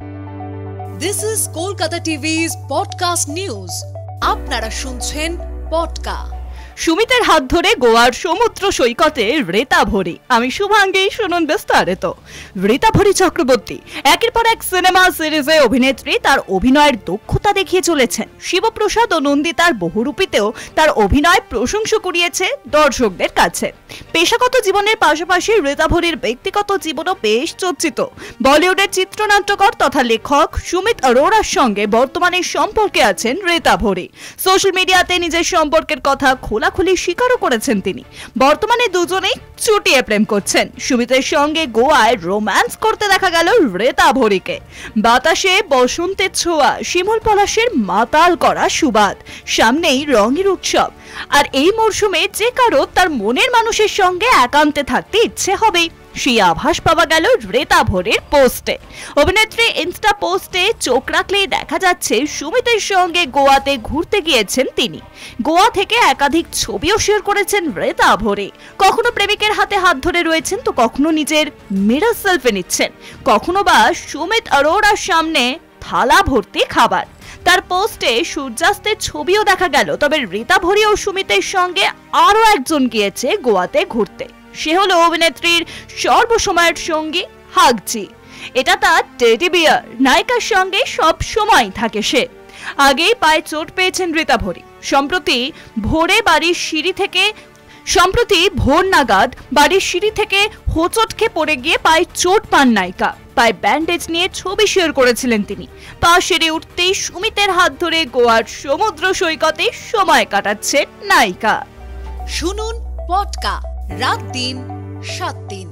This is Kolkata TV's podcast news. আপনারা শুনছেন পডকা। সুমিতের হাত ধরে গোয়ার সমুদ্র সৈকতে রেতা ভরি। আমি শুভাঙ্গী, শুনুন বিস্তারিত। রেতা ভরি চক্রবর্তী একের পর এক সিনেমা সিরিজে অভিনেত্রী তার অভিনয়ের দক্ষতা দেখিয়ে চলেছেন। শিবপ্রসাদ ও নন্দিতার বহুরূপীতেও তার অভিনয় প্রশংসা কুড়িয়েছে দর্শকদের কাছে। পেশাগত জীবনের পাশাপাশি রেতা ভরির ব্যক্তিগত জীবনও বেশ চর্চিত। বলিউডের চিত্রনাট্যকার তথা লেখক সুমিত অরোরার সঙ্গে বর্তমানে সম্পর্কে আছেন রেতা ভরি। সোশ্যাল মিডিয়াতে নিজের সম্পর্কের কথা খোলাখুলি স্বীকারও করেছেন তিনি। বর্তমানে দুজনেই চুটিয়ে প্রেম করছেন। সুমিতের সঙ্গে গোয়ায় রোম্যান্স করতে দেখা গেল রেতা ভরিকে। বাতাসে বসন্তের ছোঁয়া, শিমুল পলাশের মাতাল করা সুবাদ, সামনেই রঙের উৎসব। আর এই মরশুমে যে কারো তার মনের মানুষের সঙ্গে একান্তে থাকতে ইচ্ছে হবেই, সেই আভাস পাওয়া গেল রেতা ভরির পোস্টে। অভিনেত্রী ইনস্টা পোস্টে চোখ রাখলেই দেখা যাচ্ছে সুমিতের সঙ্গে গোয়াতে ঘুরতে গিয়েছেন তিনি। গোয়া থেকে একাধিক ছবিও শেয়ার করেছেন রেতা ভরি। কখনো প্রেমিকের হাতে হাত ধরে রয়েছেন, তো কখনো নিজের মিরর সেলফি নিচ্ছেন, কখনো বা সুমিত অরোরার সামনে থালা ভর্তি খাবার। তার পোস্টে সূর্যাস্তের ছবিও দেখা গেল। তবে রেতা ভরি ও সুমিতের সঙ্গে আরো একজন গিয়েছে গোয়াতে ঘুরতে। সে হলো অভিনেত্রীর সর্বসময়ের সঙ্গী হাগজি। এটা তার টেডি বিয়ার। নায়িকার সঙ্গে সব সময় থাকে সে। আগেই পায়ে চোট পেয়েছেন রেতা ভরি। সম্প্রতি ভোর নাগাদ বাড়ির সিঁড়ি থেকে হোঁচট খেয়ে পড়ে গিয়ে পায়ে চোট পান নায়িকা। পায়ে ব্যান্ডেজ নিয়ে ছবি শেয়ার করেছিলেন তিনি। পা সেরে উঠতেই সুমিতের হাত ধরে গোয়ার সমুদ্র সৈকতে সময় কাটাচ্ছেন নায়িকা। শুনুন পডকা রাত দিন 7 দিন।